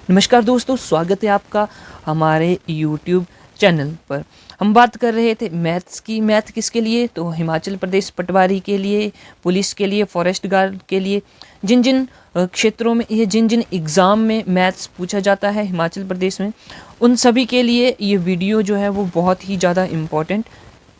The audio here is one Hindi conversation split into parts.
नमस्कार दोस्तों, स्वागत है आपका हमारे YouTube चैनल पर। हम बात कर रहे थे मैथ्स की। मैथ किसके लिए? तो हिमाचल प्रदेश पटवारी के लिए, पुलिस के लिए, फॉरेस्ट गार्ड के लिए, जिन जिन क्षेत्रों में जिन जिन एग्ज़ाम में मैथ्स पूछा जाता है हिमाचल प्रदेश में, उन सभी के लिए ये वीडियो जो है वो बहुत ही ज़्यादा इम्पोर्टेंट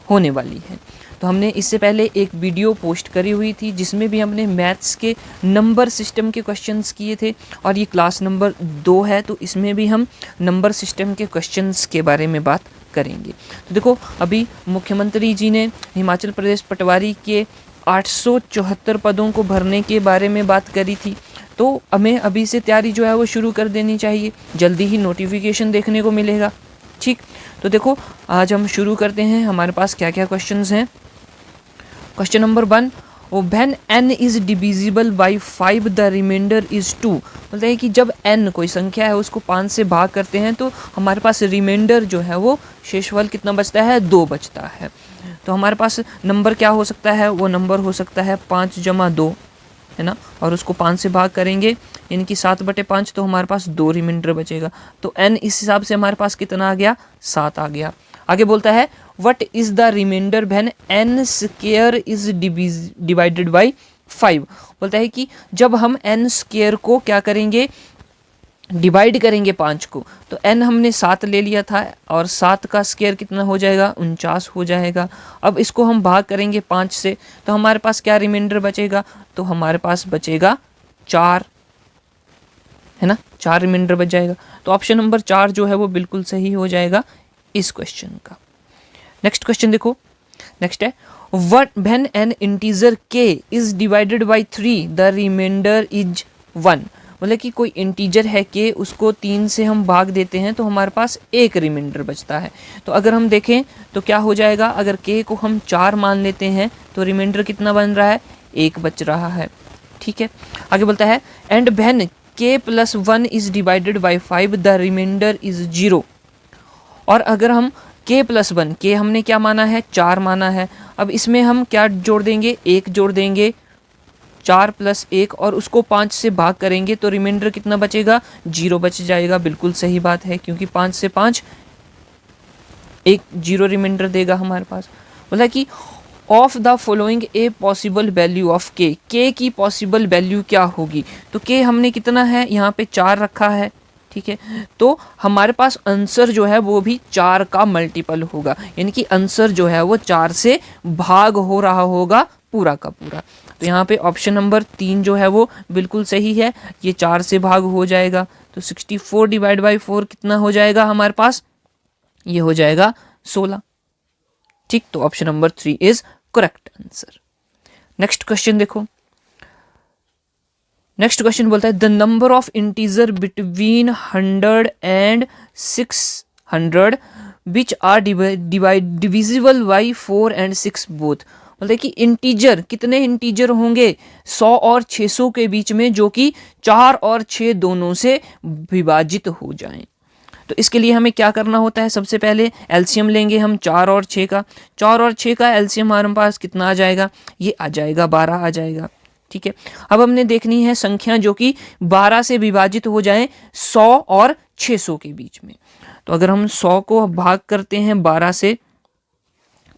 होने वाली है। तो हमने इससे पहले एक वीडियो पोस्ट करी हुई थी जिसमें भी हमने मैथ्स के नंबर सिस्टम के क्वेश्चंस किए थे, और ये क्लास नंबर 2 है, तो इसमें भी हम नंबर सिस्टम के क्वेश्चंस के बारे में बात करेंगे। तो देखो, अभी मुख्यमंत्री जी ने हिमाचल प्रदेश पटवारी के 874 पदों को भरने के बारे में बात करी थी। तो हमें अभी से तैयारी जो है वो शुरू कर देनी चाहिए, जल्दी ही नोटिफिकेशन देखने को मिलेगा। ठीक, तो देखो आज हम शुरू करते हैं। हमारे पास क्या क्या क्वेश्चंस हैं। Question number 1, when n is divisible by 5 the remainder is 2। बोलते हैं कि जब n कोई संख्या है उसको 5 से भाग करते हैं तो हमारे पास रिमाइंडर जो है वो शेषफल कितना बचता है? 2 बचता है। तो हमारे पास नंबर क्या हो सकता है? वो नंबर हो सकता है 5 जमा 2, है ना, और उसको 5 से भाग करेंगे यानी कि 7/5, तो हमारे पास 2 रिमाइंडर बचेगा। तो n इस हिसाब से हमारे पास कितना आ गया? 7 आ गया। आगे बोलता है what is the remainder when n square is divided by 5। बोलता है कि जब हम n स्क्वायर को क्या करेंगे? डिवाइड करेंगे 5 को, तो n हमने 7 ले लिया था और 7 का स्क्वायर कितना हो जाएगा? 49 हो जाएगा। अब इसको हम भाग करेंगे 5 से, तो हमारे पास क्या रिमाइंडर बचेगा? तो हमारे पास बचेगा 4, है ना, 4 रिमाइंडर बच जाएगा। तो ऑप्शन नंबर 4 जो है वो बिल्कुल सही हो जाएगा इस क्वेश्चन का। नेक्स्ट क्वेश्चन देखो, नेक्स्ट है what when an integer k is divided by 3 the remainder is 1। मतलब कि कोई इंटीजर है k, उसको 3 से हम भाग देते हैं तो हमारे पास एक रिमाइंडर बचता है। तो अगर हम देखें तो क्या हो जाएगा? अगर k को हम 4 मान लेते हैं तो रिमाइंडर कितना बन रहा है? 1 बच रहा है। ठीक है, आगे बोलता है and when k + 1 is divided by 5 the remainder is 0। और अगर हम k + 1, k हमने क्या माना है? 4 माना है। अब इसमें हम क्या जोड़ देंगे? 1 जोड़ देंगे, 4 + 1, और उसको 5 से भाग करेंगे तो रिमाइंडर कितना बचेगा? 0 बच जाएगा। बिल्कुल सही बात है, क्योंकि 5 से 5 एक 0 रिमाइंडर देगा हमारे पास। बोला कि of the following a possible value of k, k की पॉसिबल वैल्यू क्या होगी? तो k हमने कितना है? यहाँ पे 4 रखा है। ठीक है, तो हमारे पास आंसर जो है वो भी 4 का मल्टीपल होगा, यानी कि आंसर जो है वो 4 से भाग हो रहा होगा पूरा का पूरा। तो यहाँ पे ऑप्शन नंबर 3 जो है वो बिल्कुल सही है, ये 4 से भाग हो जाएगा। तो 64 डिवाइड बाई 4 कितना हो जाएगा हमारे पास? ये हो जाएगा 16। ठीक, तो option number 3 is correct answer. Next question देखो, नेक्स्ट क्वेश्चन बोलता है the number of integer between 100 and 600 which are divisible by 4 and 6 both. बोलते हैं कि इंटीजर, कितने इंटीजर होंगे 100 और 600 के बीच में, जो कि 4 और 6 दोनों से विभाजित हो जाएं। तो इसके लिए हमें क्या करना होता है? सबसे पहले एलसीएम लेंगे हम 4 और 6 का। 4 और 6 का एलसीएम हमारे पास कितना आ जाएगा? ये आ जाएगा 12 आ जाएगा। ठीक है, अब हमने देखनी है संख्या जो कि 12 से विभाजित हो जाए 100 और 600 के बीच में। तो अगर हम 100 को भाग करते हैं 12 से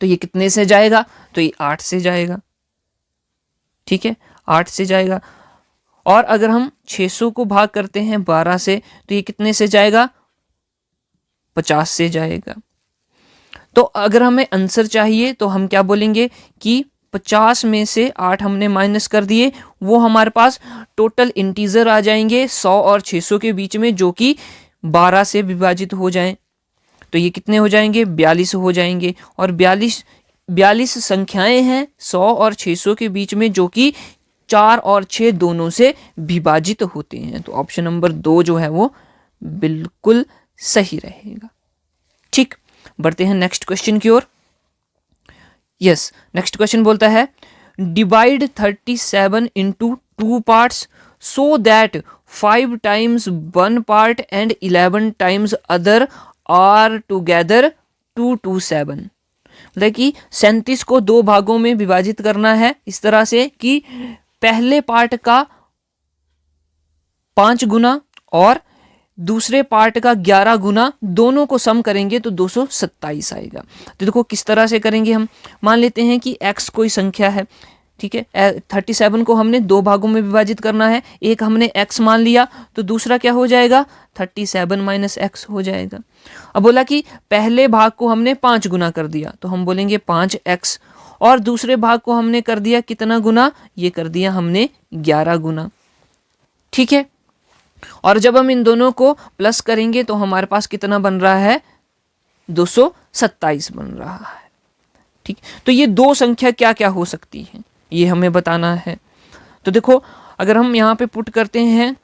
तो ये कितने से जाएगा? तो ये 8 से जाएगा। ठीक है, 8 से जाएगा। और अगर हम 600 को भाग करते हैं 12 से तो ये कितने से जाएगा? 50 से जाएगा। तो अगर हमें आंसर चाहिए तो हम क्या बोलेंगे कि 50 में से 8 हमने माइनस कर दिए, वो हमारे पास टोटल इंटीजर आ जाएंगे 100 और 600 के बीच में, जो कि 12 से विभाजित हो जाएं। तो ये कितने हो जाएंगे? 42 हो जाएंगे। और 42 संख्याएं हैं 100 और 600 के बीच में, जो कि 4 और 6 दोनों से विभाजित होते हैं। तो ऑप्शन नंबर 2 जो है वो बिल्कुल सही रहेगा। ठीक, बढ़ते हैं नेक्स्ट क्वेश्चन की ओर। यस, नेक्स्ट क्वेश्चन बोलता है divide 37 into 2 parts so that 5 times 1 part and 11 times other are together 227। मतलब कि 37 को 2 भागों में विभाजित करना है इस तरह से कि पहले पार्ट का 5 गुना और दूसरे पार्ट का 11 गुना, दोनों को सम करेंगे तो 227 आएगा। तो देखो किस तरह से करेंगे हम। मान लेते हैं कि x कोई संख्या है, ठीक है। 37 को हमने दो भागों में विभाजित करना है, एक हमने x मान लिया तो दूसरा क्या हो जाएगा 37 माइनस x हो जाएगा। अब बोला कि पहले भाग को हमने 5 गुना कर दिया तो हम बोलेंगे 5x, और दूसरे भाग को हमने कर दिया कितना गुना, ये कर दिया हमने 11 गुना, ठीक है। और जब हम इन दोनों को प्लस करेंगे तो हमारे पास कितना बन रहा है 227 बन रहा है, ठीक। तो ये दो संख्या क्या क्या हो सकती है ये हमें बताना है। तो देखो अगर हम यहाँ पे पुट करते हैं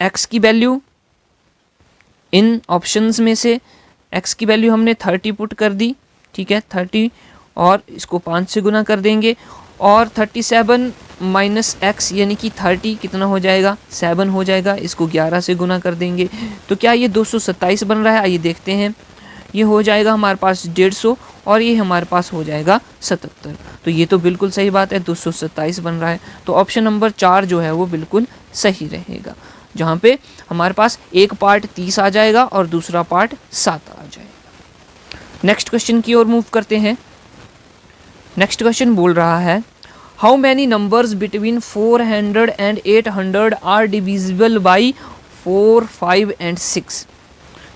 x की वैल्यू, इन ऑप्शंस में से x की वैल्यू हमने 30 पुट कर दी, ठीक है 30, और इसको 5 से गुना कर देंगे, और 37 माइनस x यानी कि 30 कितना हो जाएगा 7 हो जाएगा, इसको 11 से गुना कर देंगे तो क्या ये 227 बन रहा है। आइए देखते हैं, ये हो जाएगा हमारे पास 150 और ये हमारे पास हो जाएगा 77। तो ये तो बिल्कुल सही बात है, 227 बन रहा है। तो ऑप्शन नंबर 4 जो है वो बिल्कुल सही रहेगा, जहाँ पे हमारे पास एक पार्ट 30 आ जाएगा और दूसरा पार्ट 7 आ जाएगा। नेक्स्ट क्वेश्चन की ओर मूव करते हैं। नेक्स्ट क्वेश्चन बोल रहा है how many numbers between 400 and 800 are divisible by 4, 5 and 6।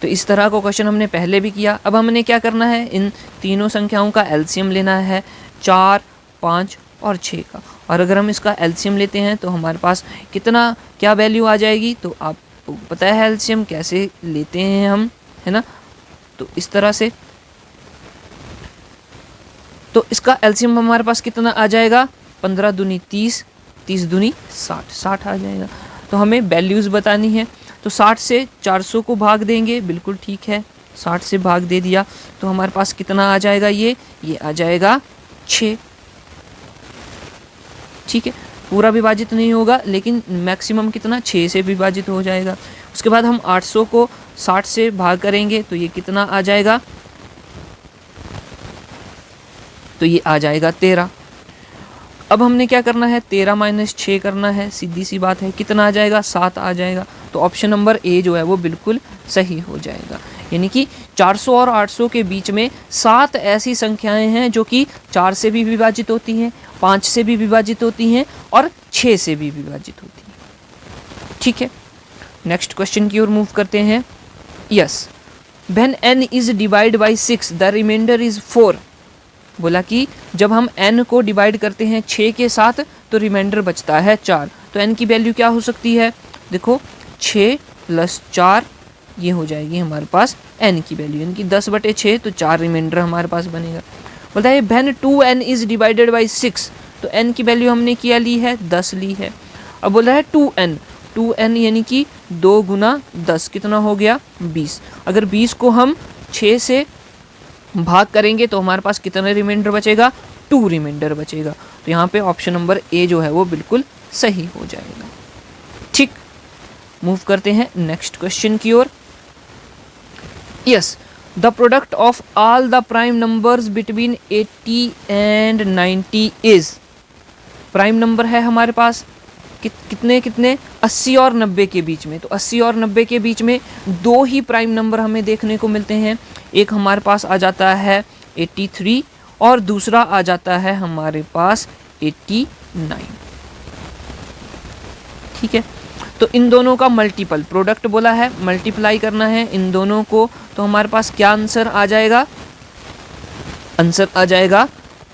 तो इस तरह का क्वेश्चन हमने पहले भी किया। अब हमने क्या करना है, इन तीनों संख्याओं का एलसीएम लेना है, 4, 5 और 6 का। और अगर हम इसका एलसीएम लेते हैं तो हमारे पास कितना क्या वैल्यू आ जाएगी, तो आपको पता है एलसीएम कैसे लेते हैं हम, है ना। तो इस तरह से, तो इसका एलसीएम हमारे पास कितना आ जाएगा 15 दूनी 30, 30 दूनी 60, 60 आ जाएगा। तो हमें वैल्यूज़ बतानी है, तो 60 से 400 को भाग देंगे, बिल्कुल ठीक है 60 से भाग दे दिया तो हमारे पास कितना आ जाएगा, ये आ जाएगा 6, ठीक है। पूरा विभाजित नहीं होगा लेकिन मैक्सिमम कितना 6 से विभाजित हो जाएगा। उसके बाद हम 800 को 60 से भाग करेंगे तो ये कितना आ जाएगा, तो ये आ जाएगा 13। अब हमने क्या करना है 13 माइनस 6 करना है, सीधी सी बात है, कितना आ जाएगा 7 आ जाएगा। तो ऑप्शन नंबर ए जो है वो बिल्कुल सही हो जाएगा। यानी कि 400 और 800 के बीच में 7 ऐसी संख्याएं हैं जो कि 4 से भी विभाजित होती हैं, 5 से भी विभाजित होती हैं और 6 से भी विभाजित होती हैं, ठीक है। नेक्स्ट क्वेश्चन की ओर मूव करते हैं। Yes, when n is divide by 6 the remainder is 4। बोला कि जब हम n को डिवाइड करते हैं 6 के साथ तो रिमाइंडर बचता है 4। तो n की वैल्यू क्या हो सकती है, देखो 6 + 4 ये हो जाएगी हमारे पास n की वैल्यू, यानी कि 10/6 तो 4 रिमाइंडर हमारे पास बनेगा। बोलता है when 2n is divided by 6, तो n की वैल्यू हमने क्या ली है 10 ली है। अब बोल रहा है 2n यानी कि 2 गुना 10 कितना हो गया 20। अगर 20 को हम 6 से भाग करेंगे तो हमारे पास कितना रिमाइंडर बचेगा, 2 रिमाइंडर बचेगा। तो यहाँ पे ऑप्शन नंबर ए जो है वो बिल्कुल सही हो जाएगा, ठीक। मूव करते हैं नेक्स्ट क्वेश्चन की ओर। Yes, the product of all the prime numbers between 80 and 90 is. Prime number है हमारे पास कितने 80 और 90 के बीच में। तो 80 और 90 के बीच में 2 ही प्राइम नंबर हमें देखने को मिलते हैं। एक हमारे पास आ जाता है 83 और दूसरा आ जाता है हमारे पास 89, ठीक है। तो इन दोनों का मल्टीपल प्रोडक्ट बोला है, मल्टीप्लाई करना है इन दोनों को, तो हमारे पास क्या आंसर आ जाएगा, आंसर आ जाएगा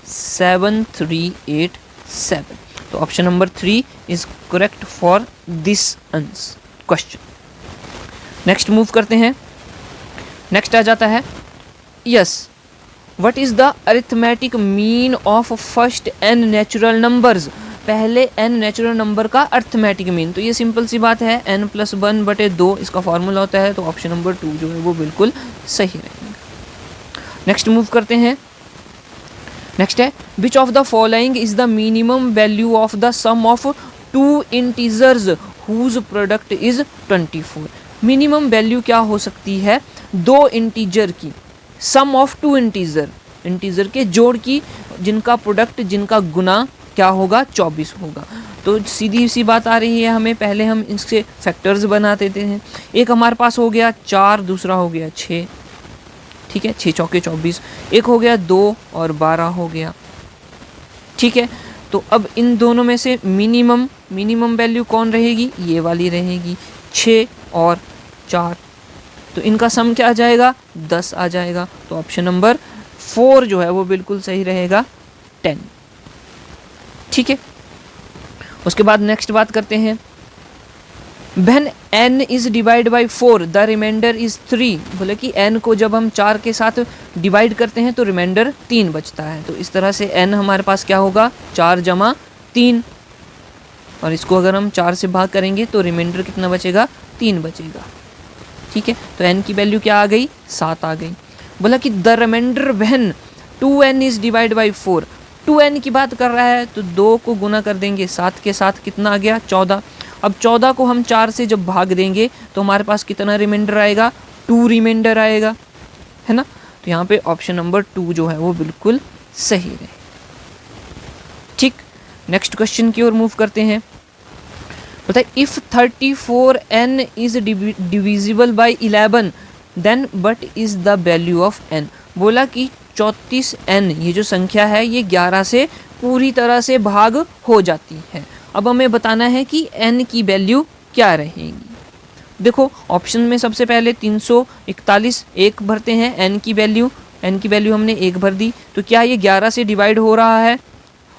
7387। तो option number 3 is correct for this question. Next move करते हैं। नेक्स्ट आ जाता है yes, what is the arithmetic mean of first n natural numbers. पहले n नेचुरल नंबर का अरिथमेटिक मीन, तो ये सिंपल सी बात है n + 1/2 इसका फॉर्मूला होता है। तो ऑप्शन नंबर 2 जो है वो बिल्कुल सही रहेगा। नेक्स्ट मूव करते हैं। नेक्स्ट है which of the following is the minimum value of the sum of 2 integers whose product is 24। Minimum value क्या हो सकती है 2 इंटीजर की, सम ऑफ 2 इंटीजर के जोड़ की, जिनका प्रोडक्ट जिनका गुना क्या होगा, 24 होगा। तो सीधी सी बात आ रही है हमें, पहले हम इसके फैक्टर्स बना देते हैं। एक हमारे पास हो गया 4, दूसरा हो गया 6, ठीक है, 6 चौके 24, एक हो गया 2 और 12 हो गया, ठीक है। तो अब इन दोनों में से मिनिमम वैल्यू कौन रहेगी, ये वाली रहेगी, 6 और 4। तो इनका सम क्या आ जाएगा, 10 आ जाएगा। तो ऑप्शन नंबर 4 जो है वो बिल्कुल सही रहेगा, 10, ठीक है। उसके बाद नेक्स्ट बात करते हैं, when n is divide by 4 the remainder is 3। बोले कि n को जब हम 4 के साथ डिवाइड करते हैं तो रिमाइंडर 3 बचता है। तो इस तरह से n हमारे पास क्या होगा, 4 जमा 3, और इसको अगर हम 4 से भाग करेंगे तो रिमाइंडर कितना बचेगा, 3 बचेगा, ठीक है। तो n की वैल्यू क्या आ गई, 7 आ गई। बोला कि the remainder when 2n is divide by 4, 2n की बात कर रहा है तो 2 को गुना कर देंगे 7 के साथ, कितना आ गया, 14। अब 14 को हम 4 से जब भाग देंगे तो हमारे पास कितना रिमाइंडर आएगा, 2 रिमाइंडर आएगा, है ना। तो यहाँ पे ऑप्शन नंबर 2 जो है वो बिल्कुल सही है, ठीक। नेक्स्ट क्वेश्चन की ओर मूव करते हैं। बताइए, if 34n is divisible by 11 then what is the value of n। बोला कि 34n ये जो संख्या है ये 11 से पूरी तरह से भाग हो जाती है। अब हमें बताना है कि n की वैल्यू क्या रहेगी। देखो ऑप्शन में सबसे पहले 341 1 भरते हैं, n की वैल्यू हमने 1 भर दी, तो क्या ये 11 से डिवाइड हो रहा है,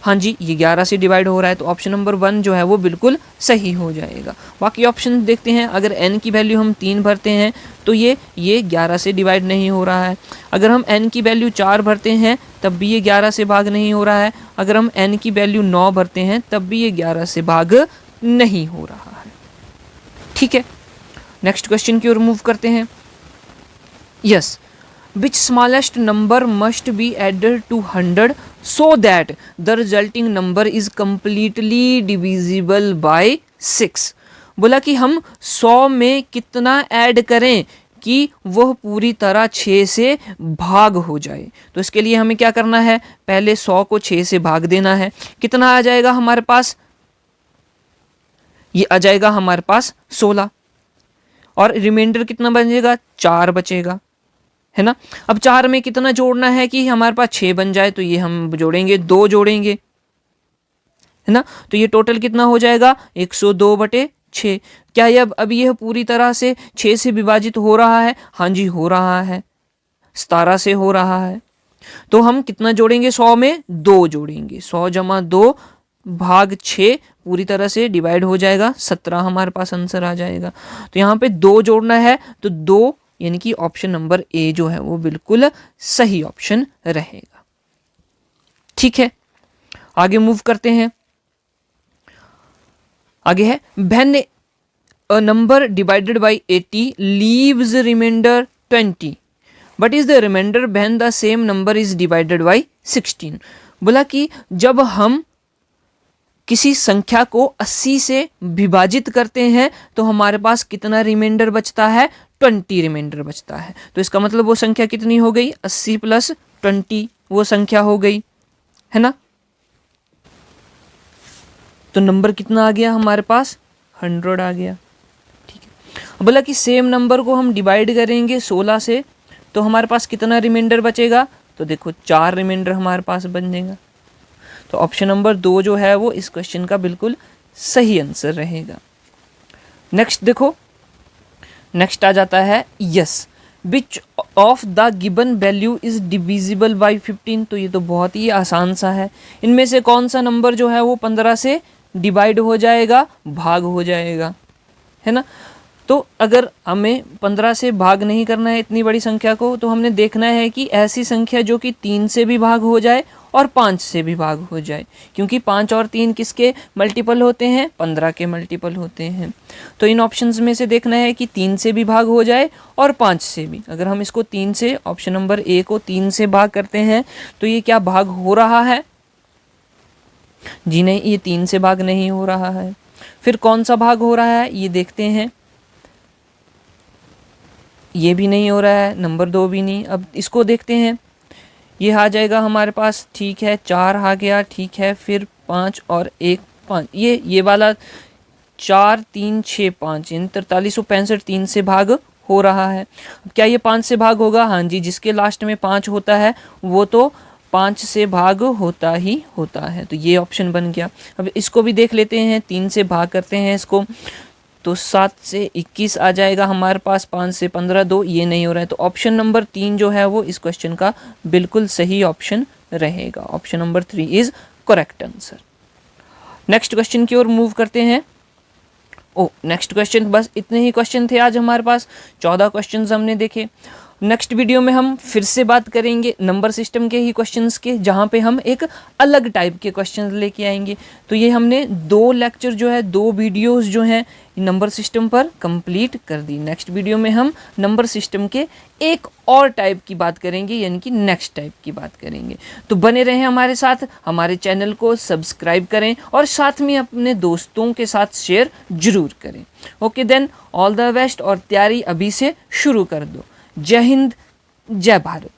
हाँ जी ये 11 से डिवाइड हो रहा है। तो ऑप्शन नंबर 1 जो है वो बिल्कुल सही हो जाएगा। बाकी ऑप्शन देखते हैं, अगर n की वैल्यू हम 3 भरते हैं तो ये 11 से डिवाइड नहीं हो रहा है। अगर हम n की वैल्यू 4 भरते हैं तब भी ये 11 से भाग नहीं हो रहा है। अगर हम n की वैल्यू 9 भरते हैं तब भी ये 11 से भाग नहीं हो रहा है, ठीक है। नेक्स्ट क्वेश्चन की ओर मूव करते हैं। Yes, which smallest number must be added to 100 so that the resulting number is completely divisible by 6। बोला कि हम 100 में कितना ऐड करें कि वह पूरी तरह 6 से भाग हो जाए। तो इसके लिए हमें क्या करना है, पहले 100 को 6 से भाग देना है। कितना आ जाएगा हमारे पास, ये आ जाएगा हमारे पास 16, और रिमाइंडर कितना बचेगा, 4 बचेगा, है ना। अब 4 में कितना जोड़ना है कि हमारे पास 6 बन जाए, तो ये हम जोड़ेंगे 2 जोड़ेंगे, है ना। तो ये टोटल कितना हो जाएगा, 102/6। क्या ये अब यह पूरी तरह से 6 से विभाजित हो रहा है, हाँ जी हो रहा है, 17 से हो रहा है। तो हम कितना जोड़ेंगे, 100 में 2 जोड़ेंगे, 100 जमा 2 भाग 6 पूरी तरह से डिवाइड हो जाएगा, 17 हमारे पास आंसर आ जाएगा। तो यहाँ पे 2 जोड़ना है तो 2 यानी कि ऑप्शन नंबर ए जो है वो बिल्कुल सही ऑप्शन रहेगा, ठीक है। आगे मूव करते हैं। आगे है, when a number divided by 80 leaves remainder 20 but is the remainder when the same number is divided by 16। बोला कि जब हम किसी संख्या को 80 से विभाजित करते हैं तो हमारे पास कितना रिमाइंडर बचता है, 20 रिमाइंडर बचता है। तो इसका मतलब वो संख्या कितनी हो गई, 80 + 20 वो संख्या हो गई, है ना। तो नंबर कितना आ गया हमारे पास, 100 आ गया, ठीक है। बोला कि सेम नंबर को हम डिवाइड करेंगे 16 से तो हमारे पास कितना रिमाइंडर बचेगा, तो देखो 4 रिमाइंडर हमारे पास बन जाएगा। तो ऑप्शन नंबर 2 जो है वो इस क्वेश्चन का बिल्कुल सही आंसर रहेगा। नेक्स्ट देखो, नेक्स्ट आ जाता है, yes which of the given value is divisible by 15। तो ये तो बहुत ही आसान सा है, इनमें से कौन सा नंबर जो है वो 15 से डिवाइड हो जाएगा, भाग हो जाएगा, है ना। तो अगर हमें 15 से भाग नहीं करना है इतनी बड़ी संख्या को, तो हमने देखना है कि ऐसी संख्या जो कि 3 से भी भाग हो जाए और 5 से भी भाग हो जाए, क्योंकि 5 और 3 किसके मल्टीपल होते हैं, 15 के मल्टीपल होते हैं। तो इन ऑप्शंस में से देखना है कि 3 से भी भाग हो जाए और 5 से भी। अगर हम इसको 3 से, ऑप्शन नंबर ए को 3 से भाग करते हैं तो ये क्या भाग हो रहा है, जी नहीं, ये 3 से भाग नहीं हो रहा है। फिर कौन सा भाग हो रहा है ये देखते हैं, ये भी नहीं हो रहा है, नंबर 2 भी नहीं। अब इसको देखते हैं, ये आ जाएगा हमारे पास, ठीक है 4 आ गया, ठीक है। फिर 5 और 1 5, ये वाला 4 3 6 5 इन 4365 3 से भाग हो रहा है। क्या ये 5 से भाग होगा? हाँ जी, जिसके लास्ट में 5 होता है वो तो 5 से भाग होता ही होता है, तो ये ऑप्शन बन गया। अब इसको भी देख लेते हैं, 3 से भाग करते हैं इसको, तो 7 से 21 आ जाएगा हमारे पास, 5 से 15 2, ये नहीं हो रहा है, तो ऑप्शन नंबर 3 जो है वो इस क्वेश्चन का बिल्कुल सही ऑप्शन रहेगा। Option number 3 is correct answer. Next question की ओर मूव करते हैं। नेक्स्ट क्वेश्चन, बस इतने ही क्वेश्चन थे आज हमारे पास, 14 क्वेश्चन हमने देखे। नेक्स्ट वीडियो में हम फिर से बात करेंगे नंबर सिस्टम के ही क्वेश्चंस के, जहाँ पे हम एक अलग टाइप के क्वेश्चंस लेके आएंगे। तो ये हमने 2 लेक्चर जो है, 2 वीडियोस जो हैं नंबर सिस्टम पर कंप्लीट कर दी। नेक्स्ट वीडियो में हम नंबर सिस्टम के एक और टाइप की बात करेंगे, यानी कि नेक्स्ट टाइप की बात करेंगे। तो बने रहें हमारे साथ, हमारे चैनल को सब्सक्राइब करें और साथ में अपने दोस्तों के साथ शेयर जरूर करें। Okay then, all the best, और तैयारी अभी से शुरू कर दो। जय हिंद, जय भारत।